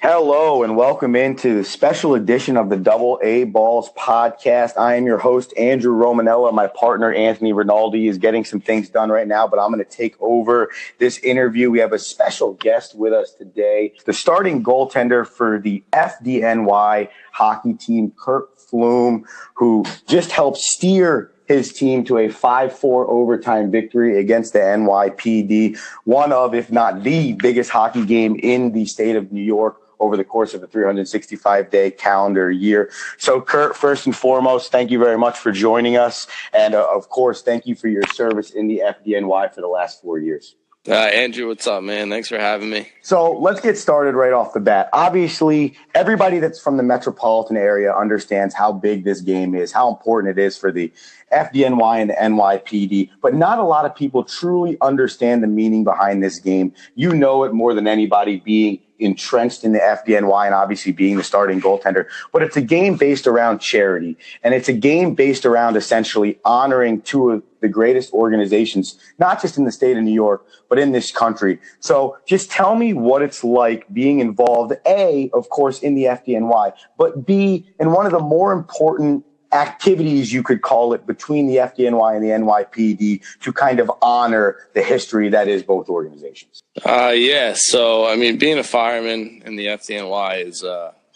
Hello and welcome into the special edition of the DAAB Podcast. I am your host, Andrew Romanella. My partner, Anthony Rinaldi, is getting some things done right now, but I'm going to take over this interview. We have a special guest with us today, the starting goaltender for the FDNY hockey team, Kurt Pflumm, who just helped steer his team to a 5-4 overtime victory against the NYPD, one of, if not the biggest hockey game in the state of New York over the course of a 365-day calendar year. So, Kurt, first and foremost, thank you very much for joining us. And, of course, thank you for your service in the FDNY for the last 4 years. Andrew, what's up, man? Thanks for having me. So let's get started right off the bat. Obviously, everybody that's from the metropolitan area understands how big this game is, how important it is for the FDNY and the NYPD, but not a lot of people truly understand the meaning behind this game. You know it more than anybody, being entrenched in the FDNY and obviously being the starting goaltender. But it's a game based around charity, and it's a game based around essentially honoring two of the greatest organizations, not just in the state of New York, but in this country. So just tell me what it's like being involved, A, of course, in the FDNY, but B, in one of the more important activities, you could call it, between the FDNY and the NYPD to kind of honor the history that is both organizations. So, I mean, being a fireman in the FDNY is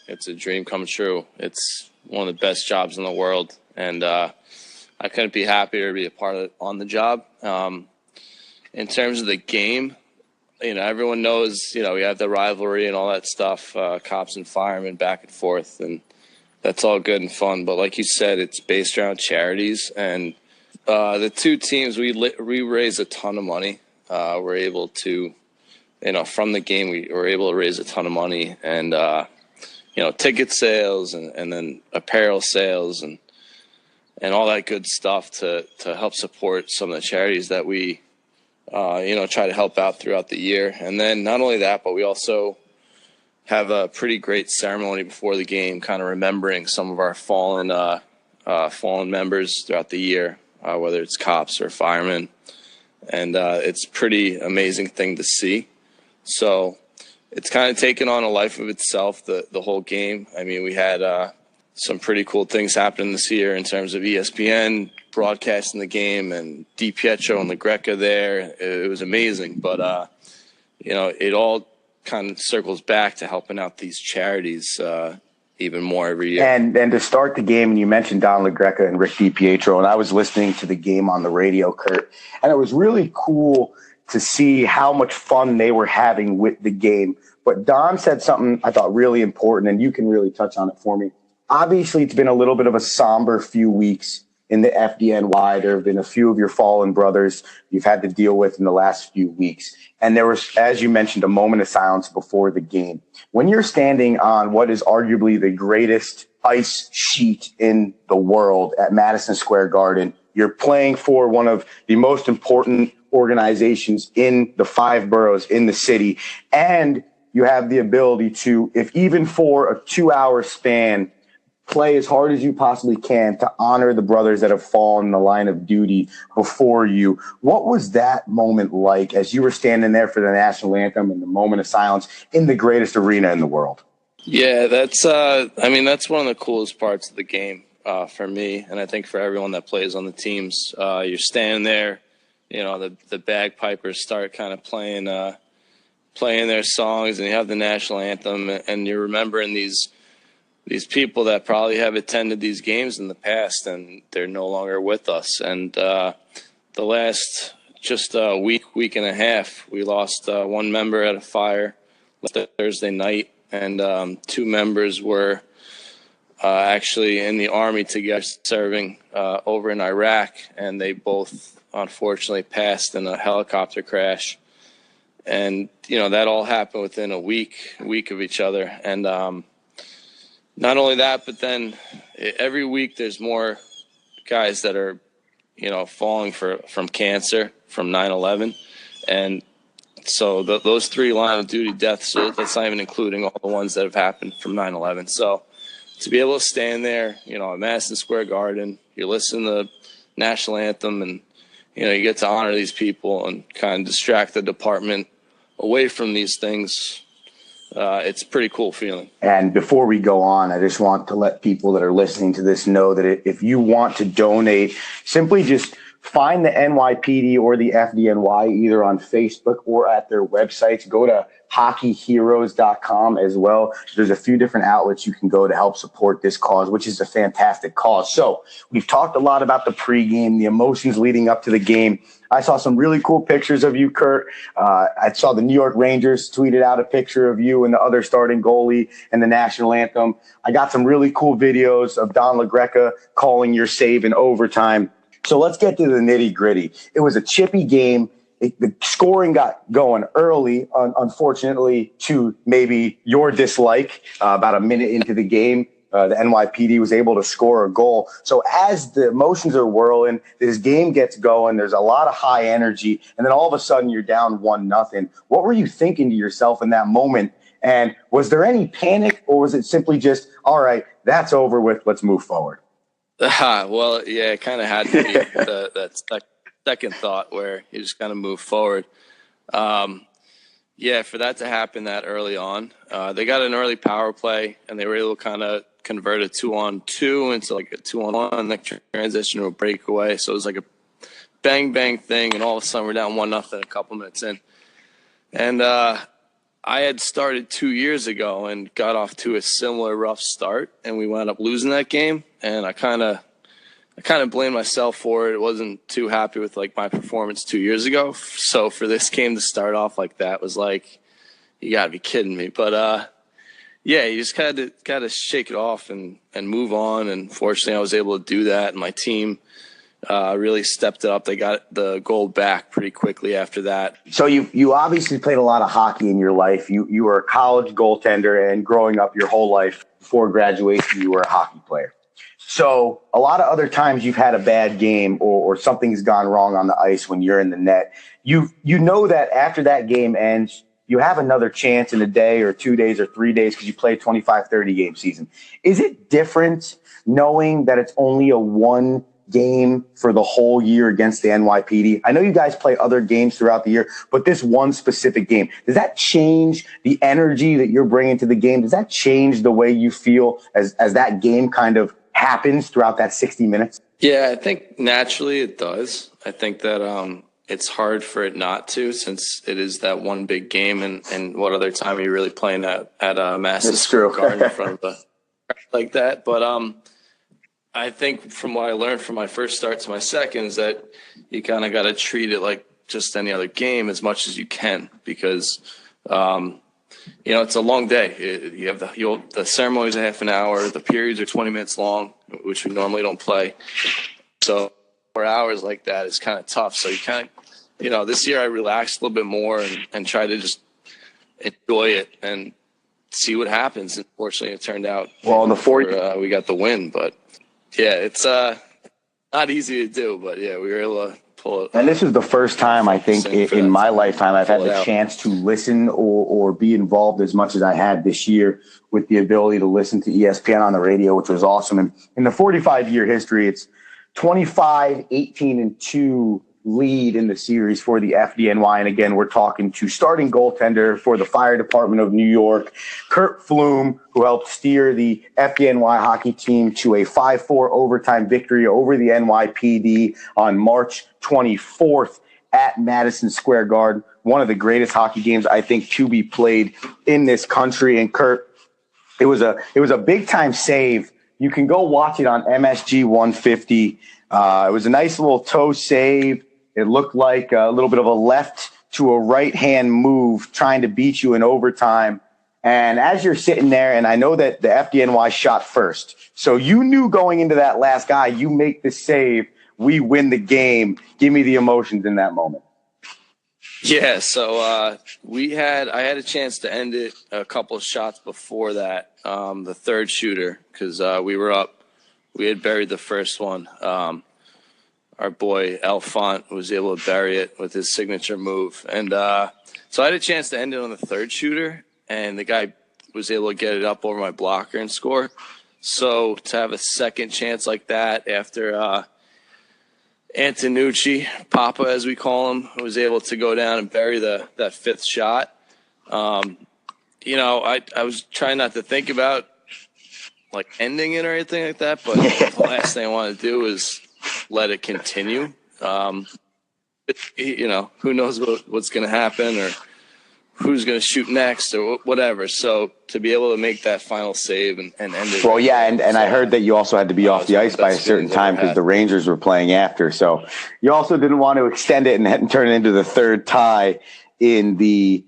it's a dream come true. It's one of the best jobs in the world, and I couldn't be happier to be a part of it on the job. In terms of the game, everyone knows, we have the rivalry and all that stuff, cops and firemen back and forth, and that's all good and fun. But like you said, it's based around charities, and the two teams, we raise a ton of money. We're able to, from the game, we were able to raise a ton of money, and, ticket sales and then apparel sales and all that good stuff to help support some of the charities that we, try to help out throughout the year. And then not only that, but we also have a pretty great ceremony before the game, kind of remembering some of our fallen members throughout the year, whether it's cops or firemen. And it's a pretty amazing thing to see. So it's kind of taken on a life of itself, the whole game. I mean, we had some pretty cool things happening this year in terms of ESPN broadcasting the game and DiPietro and LaGreca there. It was amazing. But, it all kind of circles back to helping out these charities even more every year. And to start the game, and you mentioned Don LaGreca and Rick DiPietro, and I was listening to the game on the radio, Kurt, and it was really cool to see how much fun they were having with the game. But Don said something I thought really important, and you can really touch on it for me. Obviously, it's been a little bit of a somber few weeks in the FDNY. There have been a few of your fallen brothers you've had to deal with in the last few weeks. And there was, as you mentioned, a moment of silence before the game. When you're standing on what is arguably the greatest ice sheet in the world at Madison Square Garden, you're playing for one of the most important organizations in the 5 boroughs in the city. And you have the ability to, if even for a 2-hour span, play as hard as you possibly can to honor the brothers that have fallen in the line of duty before you. What was that moment like as you were standing there for the national anthem and the moment of silence in the greatest arena in the world? Yeah, that's one of the coolest parts of the game for me, and I think for everyone that plays on the teams. You're standing there, the bagpipers start kind of playing their songs, and you have the national anthem, and you're remembering these people that probably have attended these games in the past, and they're no longer with us. And the last just week and a half, we lost one member at a fire Thursday night, and 2 members were actually in the Army together serving over in Iraq, and they both unfortunately passed in a helicopter crash. And, that all happened within a week of each other. And not only that, but then every week there's more guys that are, falling from cancer from 9/11. And so those 3 line of duty deaths, so that's not even including all the ones that have happened from 9/11. So to be able to stand there, at Madison Square Garden, you listen to the national anthem, and, you get to honor these people and kind of distract the department away from these things. it's a pretty cool feeling. And before we go on, I just want to let people that are listening to this know that if you want to donate, simply just find the NYPD or the FDNY either on Facebook or at their websites. Go to hockeyheroes.com as well. There's a few different outlets you can go to help support this cause, which is a fantastic cause. So we've talked a lot about the pregame, the emotions leading up to the game. I saw some really cool pictures of you, Kurt. I saw the New York Rangers tweeted out a picture of you and the other starting goalie and the national anthem. I got some really cool videos of Don LaGreca calling your save in overtime. So let's get to the nitty gritty. It was a chippy game. The scoring got going early, unfortunately, to maybe your dislike. About a minute into the game, the NYPD was able to score a goal. So as the emotions are whirling, this game gets going. There's a lot of high energy, and then all of a sudden you're down 1-0. What were you thinking to yourself in that moment? And was there any panic, or was it simply just, all right, that's over with, let's move forward? Well, yeah, it kind of had to be that second thought where you just kind of move forward. Yeah, for that to happen that early on, they got an early power play, and they were able to kind of convert a 2-on-2 into like a 2-on-1, and then transition to a breakaway. So it was like a bang thing, and all of a sudden we're down 1-0 a couple minutes in. And I had started 2 years ago and got off to a similar rough start, and we wound up losing that game. And I kind of blamed myself for it. I wasn't too happy with like my performance 2 years ago. So for this game to start off like that was like, you gotta be kidding me. But yeah, you just gotta shake it off and move on. And fortunately, I was able to do that, and my team really stepped it up. They got the goal back pretty quickly after that. So you obviously played a lot of hockey in your life. You were a college goaltender, and growing up your whole life before graduation, you were a hockey player. So a lot of other times you've had a bad game or something's gone wrong on the ice when you're in the net. You know that after that game ends, you have another chance in a day or 2 days or 3 days because you play a 25, 30 game season. Is it different knowing that it's only a one game for the whole year against the NYPD? I know you guys play other games throughout the year, but this one specific game, does that change the energy that you're bringing to the game? Does that change the way you feel as that game kind of happens throughout that 60 minutes? Yeah, I think naturally it does. I think that it's hard for it not to, since it is that one big game, and what other time are you really playing at Madison Square Garden in front of a like that? But I think from what I learned from my first start to my second is that you kind of got to treat it like just any other game as much as you can, because it's a long day. You have the ceremony's a half an hour, the periods are 20 minutes long, which we normally don't play. So 4 hours like that is kind of tough. So you kind of, this year I relaxed a little bit more and tried to just enjoy it and see what happens. And fortunately, it turned out well in the 40. We got the win, but yeah, it's not easy to do. But yeah, we were able to pull it. And this is the first time I think in my lifetime I've had the chance to listen or be involved as much as I had this year, with the ability to listen to ESPN on the radio, which was awesome. And in the 45-year history, it's 25, 18-2 lead in the series for the FDNY. And again, we're talking to starting goaltender for the Fire Department of New York, Kurt Pflumm, who helped steer the FDNY hockey team to a 5-4 overtime victory over the NYPD on March 24th at Madison Square Garden. One of the greatest hockey games, I think, to be played in this country. And Kurt, it was a big time save. You can go watch it on MSG 150. It was a nice little toe save. It looked like a little bit of a left to a right-hand move trying to beat you in overtime. And as you're sitting there, and I know that the FDNY shot first, so you knew going into that last guy, you make the save, we win the game. Give me the emotions in that moment. Yeah, so I had a chance to end it a couple of shots before that, the third shooter, because we were up. We had buried the first one. Our boy Alphonse was able to bury it with his signature move. And so I had a chance to end it on the third shooter, and the guy was able to get it up over my blocker and score. So to have a second chance like that after Antonucci, Papa as we call him, was able to go down and bury that fifth shot, I was trying not to think about like ending it or anything like that, but the last thing I want to do is let it continue. Who knows what's going to happen or who's going to shoot next or whatever. So to be able to make that final save and end it. Well, yeah, and I heard that you also had to be off the ice by a certain time because the Rangers were playing after. So you also didn't want to extend it and turn it into the third tie in the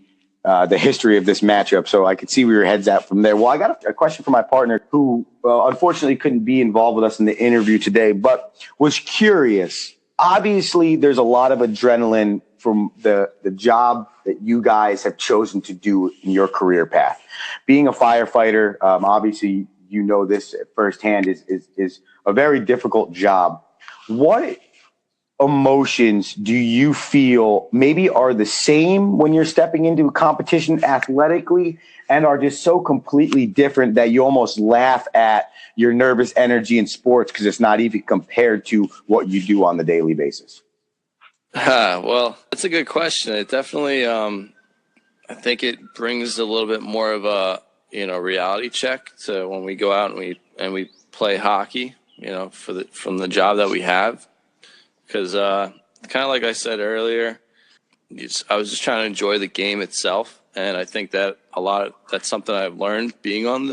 history of this matchup. So I could see where your head's at from there. Well, I got a question for my partner who unfortunately couldn't be involved with us in the interview today, but was curious. Obviously, there's a lot of adrenaline from the job that you guys have chosen to do in your career path. Being a firefighter, obviously, you know this firsthand, is a very difficult job. What emotions do you feel maybe are the same when you're stepping into a competition athletically and are just so completely different that you almost laugh at your nervous energy in sports because it's not even compared to what you do on the daily basis? Well, that's a good question. It definitely, I think it brings a little bit more of a, reality check to when we go out and we play hockey, from the job that we have. Because kind of like I said earlier, I was just trying to enjoy the game itself. And I think that that's something I've learned being on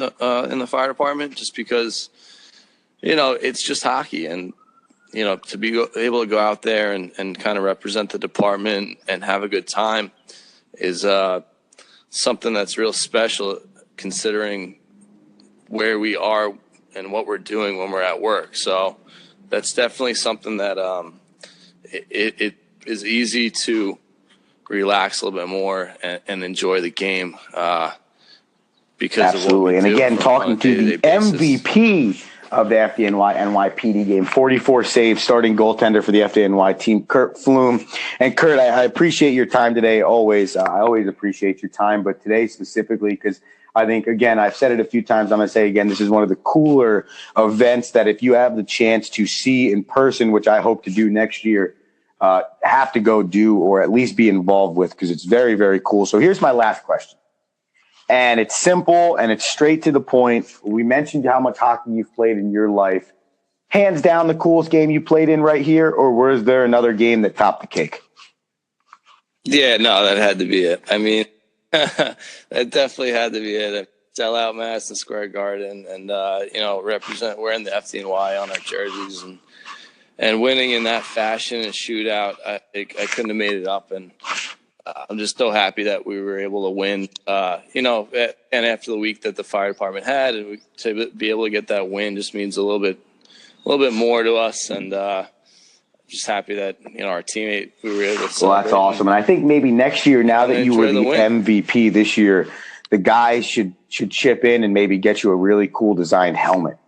in the fire department, just because, it's just hockey. And, to be able to go out there and kind of represent the department and have a good time is something that's real special, considering where we are and what we're doing when we're at work. So that's definitely something that it is easy to relax a little bit more and enjoy the game because absolutely. Of what we and do again, talking to the MVP of the FDNY NYPD game, 44 saves, starting goaltender for the FDNY team, Kurt Pflumm. And Kurt, I appreciate your time today. Always, I always appreciate your time, but today specifically because I think, again, I've said it a few times. I'm going to say again, this is one of the cooler events that if you have the chance to see in person, which I hope to do next year, have to go do or at least be involved with because it's very, very cool. So here's my last question. And it's simple and it's straight to the point. We mentioned how much hockey you've played in your life. Hands down the coolest game you played in right here, or was there another game that topped the cake? Yeah, no, that had to be it. I mean, that definitely had to be it. Sell out Madison Square Garden and, represent wearing the FDNY on our jerseys and winning in that fashion and shootout. I couldn't have made it up. And I'm just so happy that we were able to win, and after the week that the fire department had, and to be able to get that win just means a little bit more to us. And just happy that, our teammate, we were able to celebrate. Well, that's awesome. And I think maybe next year, now that you were the MVP this year, the guys should chip in and maybe get you a really cool designed helmet.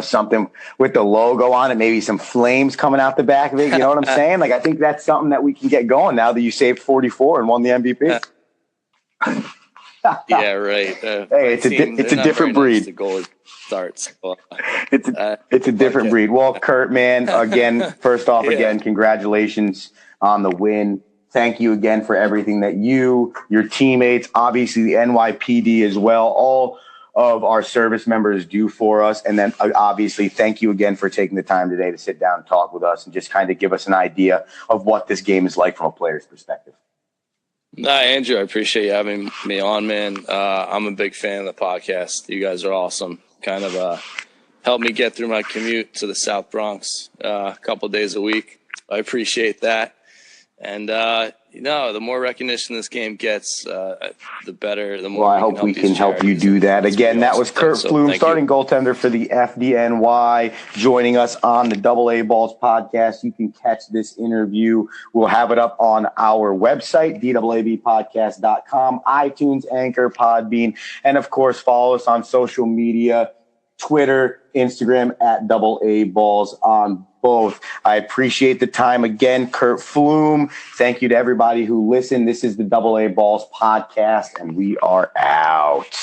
Something with the logo on it, maybe some flames coming out the back of it. You know what I'm saying? Like, I think that's something that we can get going now that you saved 44 and won the MVP. Yeah, right. Hey, it's a different breed. The goalie starts. It's a different breed. Well, Kurt, man, again, first off, again, congratulations on the win. Thank you again for everything that you, your teammates, obviously the NYPD as well, all of our service members do for us. And then obviously thank you again for taking the time today to sit down and talk with us and just kind of give us an idea of what this game is like from a player's perspective. Andrew, I appreciate you having me on, man. I'm a big fan of the podcast. You guys are awesome. Kind of helped me get through my commute to the South Bronx a couple days a week. I appreciate that. And, the more recognition this game gets, the better, the more. Well, I hope we can help you do that. Again, that was Kurt Pflumm, starting goaltender for the FDNY, joining us on the DAAB Podcast. You can catch this interview. We'll have it up on our website, DAABpodcast.com, iTunes, Anchor, Podbean, and, of course, follow us on social media, Twitter, Instagram, at DAAB on both. I appreciate the time again, Kurt Pflumm. Thank you to everybody who listened. This is the DAAB Podcast, and we are out.